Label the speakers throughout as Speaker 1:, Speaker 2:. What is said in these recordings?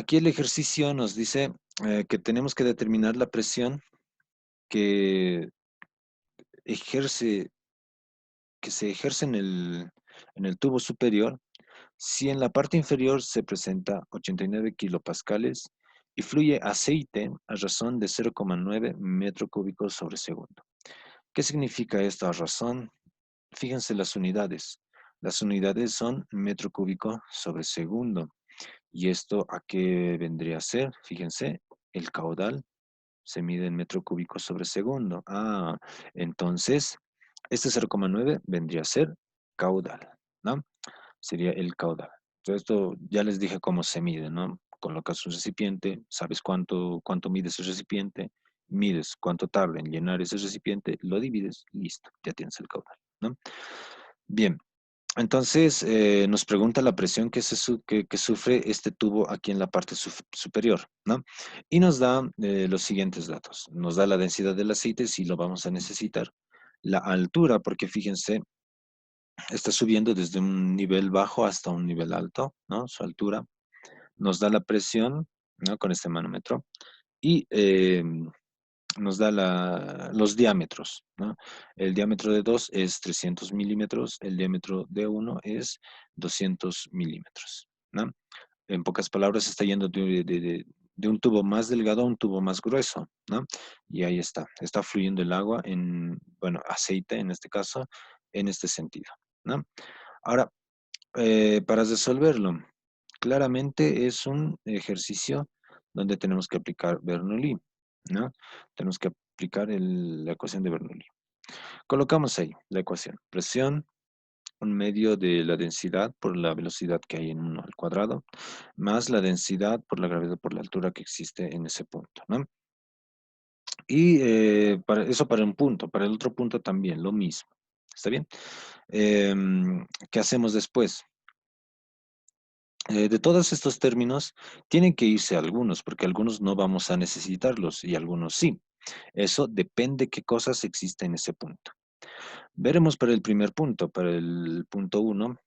Speaker 1: Aquí el ejercicio nos dice que tenemos que determinar la presión que ejerce, que se ejerce en el tubo superior si en la parte inferior se presenta 89 kilopascales y fluye aceite a razón de 0,9 metro cúbico sobre segundo. ¿Qué significa esta razón? Fíjense las unidades. Las unidades son metro cúbico sobre segundo. ¿Y esto a qué vendría a ser? Fíjense, el caudal se mide en metro cúbico sobre segundo. Entonces, este 0,9 vendría a ser caudal, ¿no? Sería el caudal. Entonces, esto ya les dije cómo se mide, ¿no? Colocas un recipiente, sabes cuánto mide ese recipiente, mides cuánto tarda en llenar ese recipiente, lo divides, listo, ya tienes el caudal, ¿no? Bien, entonces, nos pregunta la presión que sufre este tubo aquí en la parte superior, ¿no? Y nos da los siguientes datos. Nos da la densidad del aceite, si lo vamos a necesitar. La altura, porque fíjense, está subiendo desde un nivel bajo hasta un nivel alto, ¿no? Su altura. Nos da la presión, ¿no? Con este manómetro. Y nos da los diámetros, ¿no? El diámetro de 2 es 300 milímetros, el diámetro de uno es 200 milímetros, ¿no? En pocas palabras, está yendo de un tubo más delgado a un tubo más grueso, ¿no? Y ahí está fluyendo el agua en, bueno, aceite en este caso, en este sentido, ¿no? Ahora, para resolverlo, claramente es un ejercicio donde tenemos que aplicar Bernoulli, ¿no? Tenemos que aplicar la ecuación de Bernoulli. Colocamos ahí la ecuación. Presión, un medio de la densidad por la velocidad que hay en 1 al cuadrado, más la densidad por la gravedad por la altura que existe en ese punto, ¿no? Y eso para un punto, para el otro punto también, lo mismo. ¿Está bien? ¿Qué hacemos después? De todos estos términos, tienen que irse algunos, porque algunos no vamos a necesitarlos y algunos sí. Eso depende qué cosas existen en ese punto. Veremos para el primer punto, para el punto uno.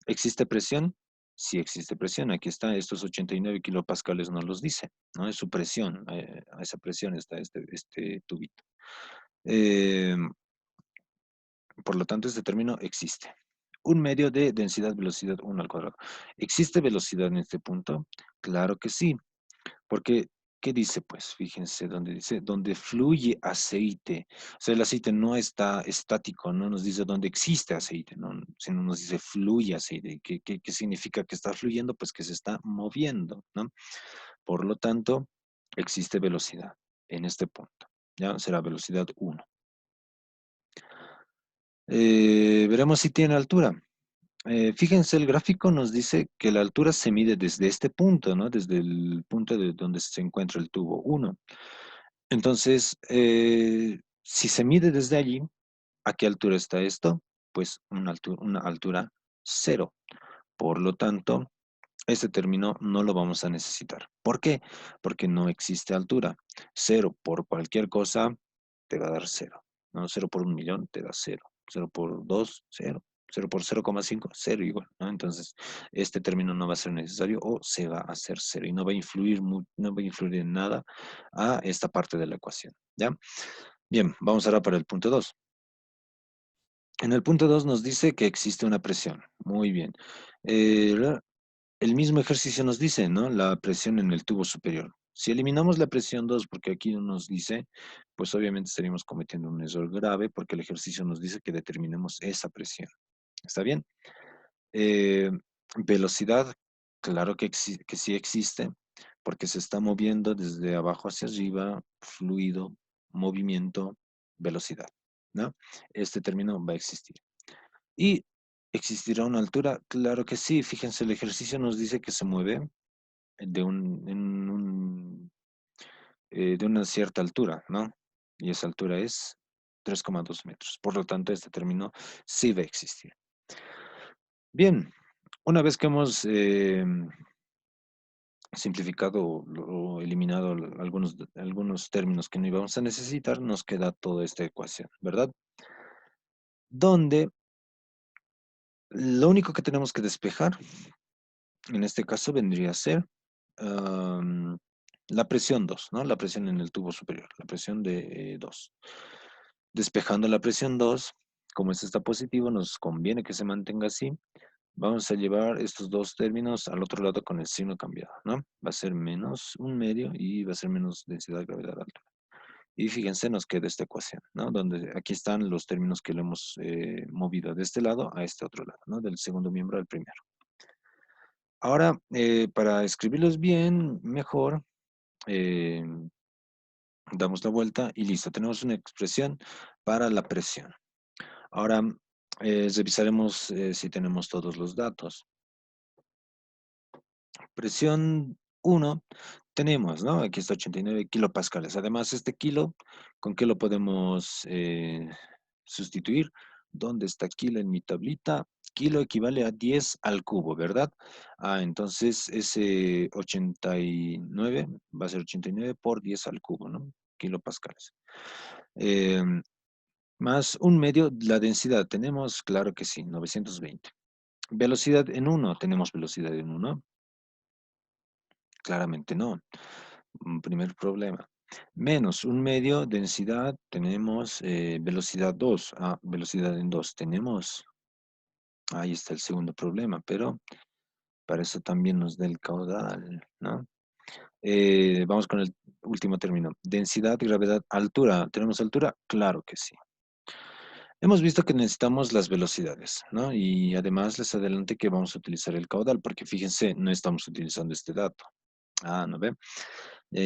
Speaker 1: ¿Existe presión? Sí existe presión. Aquí está, estos 89 kilopascales nos los dice, ¿no? Es su presión, a esa presión está este tubito. Eh, por lo tanto, este término existe. Un medio de densidad, velocidad 1 al cuadrado. ¿Existe velocidad en este punto? Claro que sí, porque, ¿qué dice? Pues fíjense donde dice, donde fluye aceite. O sea, el aceite no está estático, no nos dice dónde existe aceite, ¿no? Sino nos dice fluye aceite. ¿Qué significa que está fluyendo? Pues que se está moviendo, ¿no? Por lo tanto, existe velocidad en este punto. ¿Ya? Será velocidad 1. Veremos si tiene altura. Fíjense, el gráfico nos dice que la altura se mide desde este punto, ¿no? Desde el punto de donde se encuentra el tubo 1. Entonces, si se mide desde allí, ¿a qué altura está esto? Pues una altura 0. Por lo tanto, este término no lo vamos a necesitar. ¿Por qué? Porque no existe altura. 0 por cualquier cosa te va a dar 0. ¿No? 0 por 1.000.000 te da 0. 0 por 2, 0. 0 por 0,5, 0 igual, ¿no? Entonces, este término no va a ser necesario o se va a hacer 0 y no va a influir, no va a influir en nada a esta parte de la ecuación, ¿ya? Bien, vamos ahora para el punto 2. En el punto 2 nos dice que existe una presión. Muy bien. El mismo ejercicio nos dice, ¿no? La presión en el tubo superior. Si eliminamos la presión 2, porque aquí no nos dice, pues obviamente estaríamos cometiendo un error grave porque el ejercicio nos dice que determinemos esa presión. ¿Está bien? Eh, Velocidad, claro que sí existe, porque se está moviendo desde abajo hacia arriba, fluido, movimiento, velocidad, ¿no? Este término va a existir. ¿Y existirá una altura? Claro que sí. Fíjense, el ejercicio nos dice que se mueve de una cierta altura, ¿no? Y esa altura es 3,2 metros. Por lo tanto, este término sí va a existir. Bien, una vez que hemos simplificado o eliminado algunos términos que no íbamos a necesitar, nos queda toda esta ecuación, ¿verdad? Donde lo único que tenemos que despejar, en este caso vendría a ser la presión 2, ¿no? La presión en el tubo superior, la presión de 2. Despejando la presión 2, como este está positivo, nos conviene que se mantenga así. Vamos a llevar estos dos términos al otro lado con el signo cambiado, ¿no? Va a ser menos un medio y va a ser menos densidad, gravedad, altura. Y fíjense, nos queda esta ecuación, ¿no? Donde aquí están los términos que lo hemos movido de este lado a este otro lado, ¿no? Del segundo miembro al primero. Ahora, para escribirlos bien, mejor, eh, damos la vuelta y listo. Tenemos una expresión para la presión. Ahora, revisaremos si tenemos todos los datos. Presión 1 tenemos, ¿no? Aquí está 89 kilopascales. Además, este kilo, ¿con qué lo podemos sustituir? ¿Dónde está kilo en mi tablita? Kilo equivale a 10 al cubo, ¿verdad? Entonces ese 89 va a ser 89 por 10 al cubo, ¿no? Kilopascales. Eh, Más un medio, la densidad, ¿tenemos? Claro que sí, 920. Velocidad en 1, ¿tenemos velocidad en 1? Claramente no. Primer problema. Menos un medio, densidad, tenemos velocidad 2. Velocidad en 2 tenemos. Ahí está el segundo problema, pero para eso también nos da el caudal, ¿no? Vamos con el último término. Densidad, gravedad, altura. ¿Tenemos altura? Claro que sí. Hemos visto que necesitamos las velocidades, ¿no? Y además les adelanté que vamos a utilizar el caudal, porque fíjense, no estamos utilizando este dato. ¿No ve?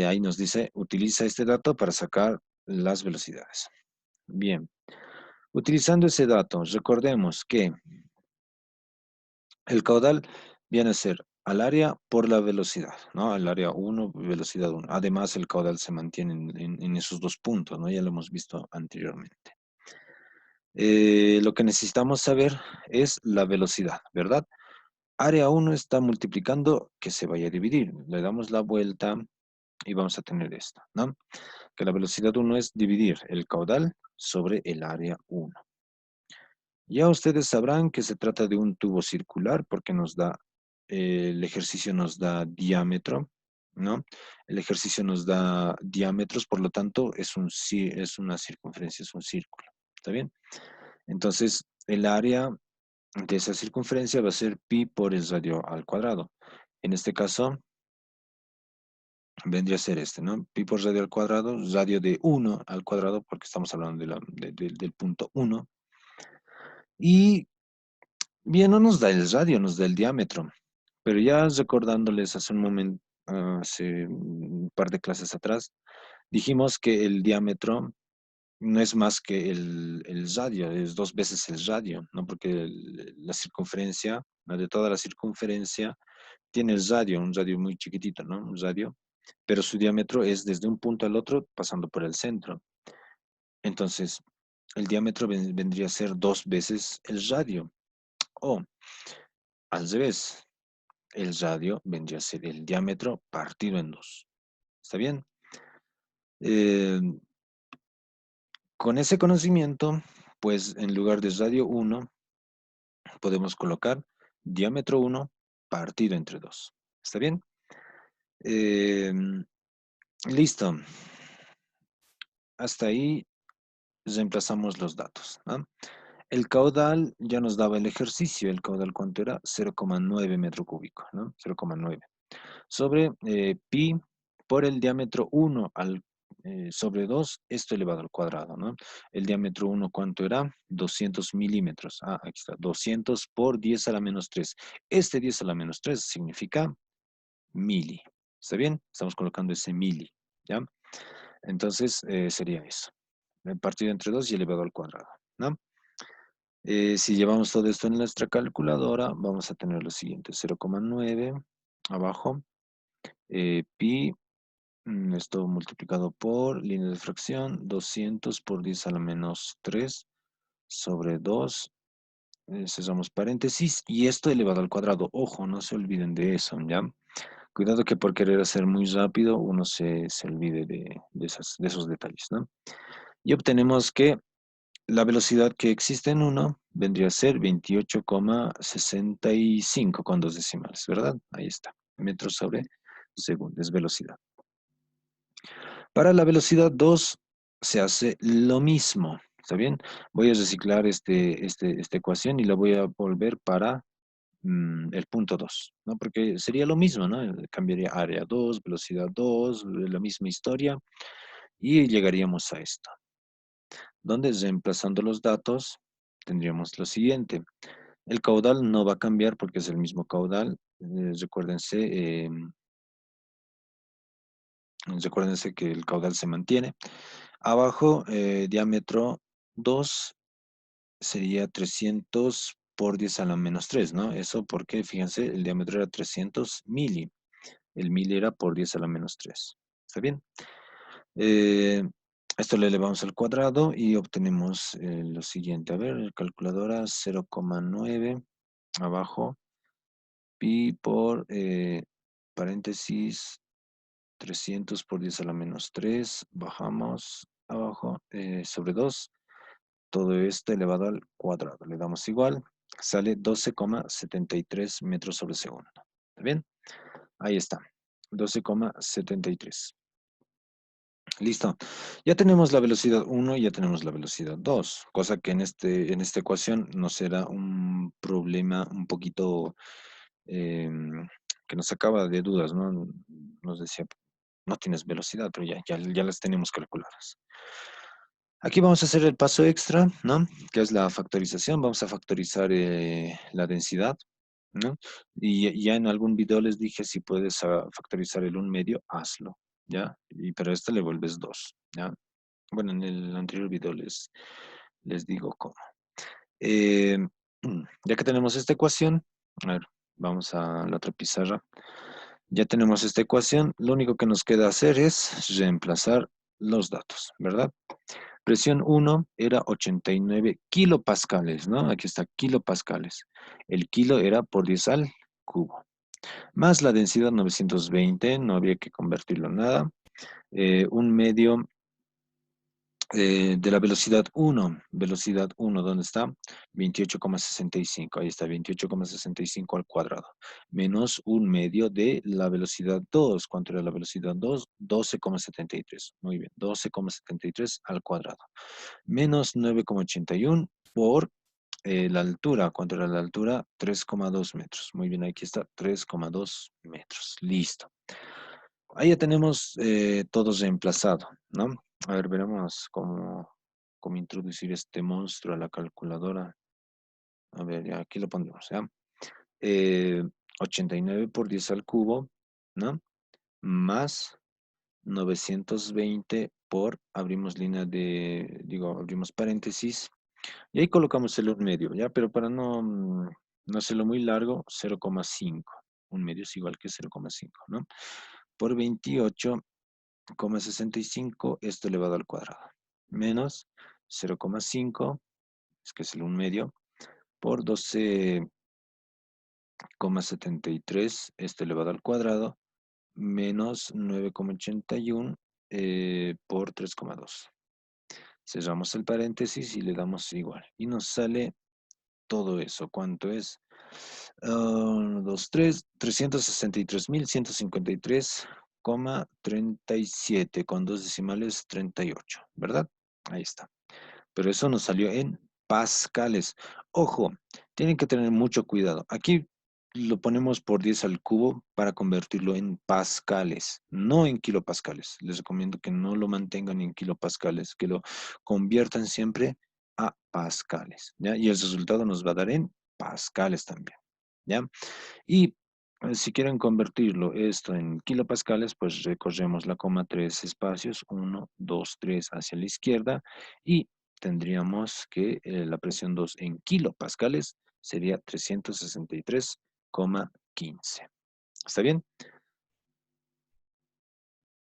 Speaker 1: Ahí nos dice, utiliza este dato para sacar las velocidades. Bien, utilizando ese dato, recordemos que el caudal viene a ser al área por la velocidad, ¿no? Al área 1, velocidad 1. Además, el caudal se mantiene en esos dos puntos, ¿no? Ya lo hemos visto anteriormente. Lo que necesitamos saber es la velocidad, ¿verdad? Área 1 está multiplicando que se vaya a dividir. Le damos la vuelta y vamos a tener esto, ¿no? Que la velocidad 1 es dividir el caudal sobre el área 1. Ya ustedes sabrán que se trata de un tubo circular porque nos da, el ejercicio nos da diámetro, ¿no? El ejercicio nos da diámetros, por lo tanto es una circunferencia, es un círculo, ¿está bien? Entonces, el área de esa circunferencia va a ser pi por el radio al cuadrado. En este caso, vendría a ser este, ¿no? Pi por radio al cuadrado, radio de 1 al cuadrado, porque estamos hablando del punto 1. Y bien, no nos da el radio, nos da el diámetro. Pero ya recordándoles hace un momento, hace un par de clases atrás, dijimos que el diámetro no es más que el radio, es dos veces el radio, ¿no? Porque la circunferencia, la de toda la circunferencia, tiene el radio, un radio muy chiquitito, ¿no? Un radio, pero su diámetro es desde un punto al otro pasando por el centro. Entonces, el diámetro vendría a ser dos veces el radio. O, al revés, el radio vendría a ser el diámetro partido en dos. ¿Está bien? Eh, con ese conocimiento, pues en lugar de radio 1, podemos colocar diámetro 1 partido entre 2. ¿Está bien? Eh, Listo. Hasta ahí reemplazamos los datos, ¿no? El caudal ya nos daba el ejercicio. ¿El caudal cuánto era? 0,9 metro cúbico, ¿no? 0,9. Sobre pi por el diámetro 1 sobre 2, esto elevado al cuadrado, ¿no? El diámetro 1, ¿cuánto era? 200 milímetros. Aquí está, 200 por 10 a la menos 3. Este 10 a la menos 3 significa mili. ¿Está bien? Estamos colocando ese mili, ¿ya? Entonces, sería eso. Partido entre 2 y elevado al cuadrado, ¿no? Si llevamos todo esto en nuestra calculadora, vamos a tener lo siguiente, 0,9 abajo, pi, esto multiplicado por línea de fracción, 200 por 10 a la menos 3 sobre 2, cerramos paréntesis, y esto elevado al cuadrado. Ojo, no se olviden de eso, ¿ya? Cuidado que por querer hacer muy rápido uno se olvide de esos detalles, ¿no? Y obtenemos que la velocidad que existe en 1 vendría a ser 28,65 con dos decimales, ¿verdad? Ahí está, metros sobre segundo, es velocidad. Para la velocidad 2 se hace lo mismo, ¿está bien? Voy a reciclar esta ecuación y la voy a volver para el punto 2, ¿no? Porque sería lo mismo, ¿no? Cambiaría área 2, velocidad 2, la misma historia, y llegaríamos a esto, donde reemplazando los datos tendríamos lo siguiente. El caudal no va a cambiar porque es el mismo caudal. Recuérdense que el caudal se mantiene. Abajo, diámetro 2 sería 300 por 10 a la menos 3, ¿no? Eso porque, fíjense, el diámetro era 300 mili. El mili era por 10 a la menos 3. ¿Está bien? Eh, Esto le elevamos al cuadrado y obtenemos lo siguiente. A ver, calculadora 0,9 abajo, pi por paréntesis 300 por 10 a la menos 3, bajamos abajo sobre 2, todo esto elevado al cuadrado. Le damos igual, sale 12,73 metros sobre segundo. ¿Está bien? Ahí está, 12,73. Listo. Ya tenemos la velocidad 1 y ya tenemos la velocidad 2, cosa que en esta ecuación nos era un problema un poquito que nos sacaba de dudas, ¿no? Nos decía, no tienes velocidad, pero ya las tenemos calculadas. Aquí vamos a hacer el paso extra, ¿no? Que es la factorización. Vamos a factorizar la densidad, ¿no? Y ya en algún video les dije, si puedes factorizar el 1/2, hazlo, ¿ya? Pero a este le vuelves 2, ¿ya? Bueno, en el anterior video les digo cómo. Eh, ya que tenemos esta ecuación, a ver, vamos a la otra pizarra. Ya tenemos esta ecuación, lo único que nos queda hacer es reemplazar los datos, ¿verdad? Presión 1 era 89 kilopascales, ¿no? Aquí está, kilopascales. El kilo era por 10 al cubo. Más la densidad 920, no había que convertirlo en nada. 1/2 de la velocidad 1, ¿dónde está? 28,65, ahí está, 28,65 al cuadrado, menos 1/2 de la velocidad 2, ¿cuánto era la velocidad 2? 12,73, muy bien, 12,73 al cuadrado, menos 9,81 por la altura, ¿cuánto era la altura? 3,2 metros, muy bien, aquí está, 3,2 metros, listo. Ahí ya tenemos todo reemplazado, ¿no? A ver, veremos cómo introducir este monstruo a la calculadora. A ver, ya aquí lo pondremos, ¿ya? Eh, 89 por 10 al cubo, ¿no? Más 920 por, abrimos línea abrimos paréntesis, y ahí colocamos el 1/2, ¿ya? Pero para no hacerlo muy largo, 0,5. 1/2 es igual que 0,5, ¿no? Por 28,65, esto elevado al cuadrado, menos 0,5, es que es el 1/2, por 12,73, esto elevado al cuadrado, menos 9,81 por 3,2. Cerramos el paréntesis y le damos igual. Y nos sale todo eso. ¿Cuánto es? 2, 3, 363.153,37 con dos decimales 38, ¿verdad? Ahí está. Pero eso nos salió en pascales. Ojo, tienen que tener mucho cuidado. Aquí lo ponemos por 10 al cubo para convertirlo en pascales, no en kilopascales. Les recomiendo que no lo mantengan en kilopascales, que lo conviertan siempre a pascales, ¿ya? Y el resultado nos va a dar en pascales también, ¿ya? Y si quieren convertirlo esto en kilopascales, pues recorremos la coma 3 espacios, 1, 2, 3 hacia la izquierda y tendríamos que la presión 2 en kilopascales sería 363,15. ¿Está bien?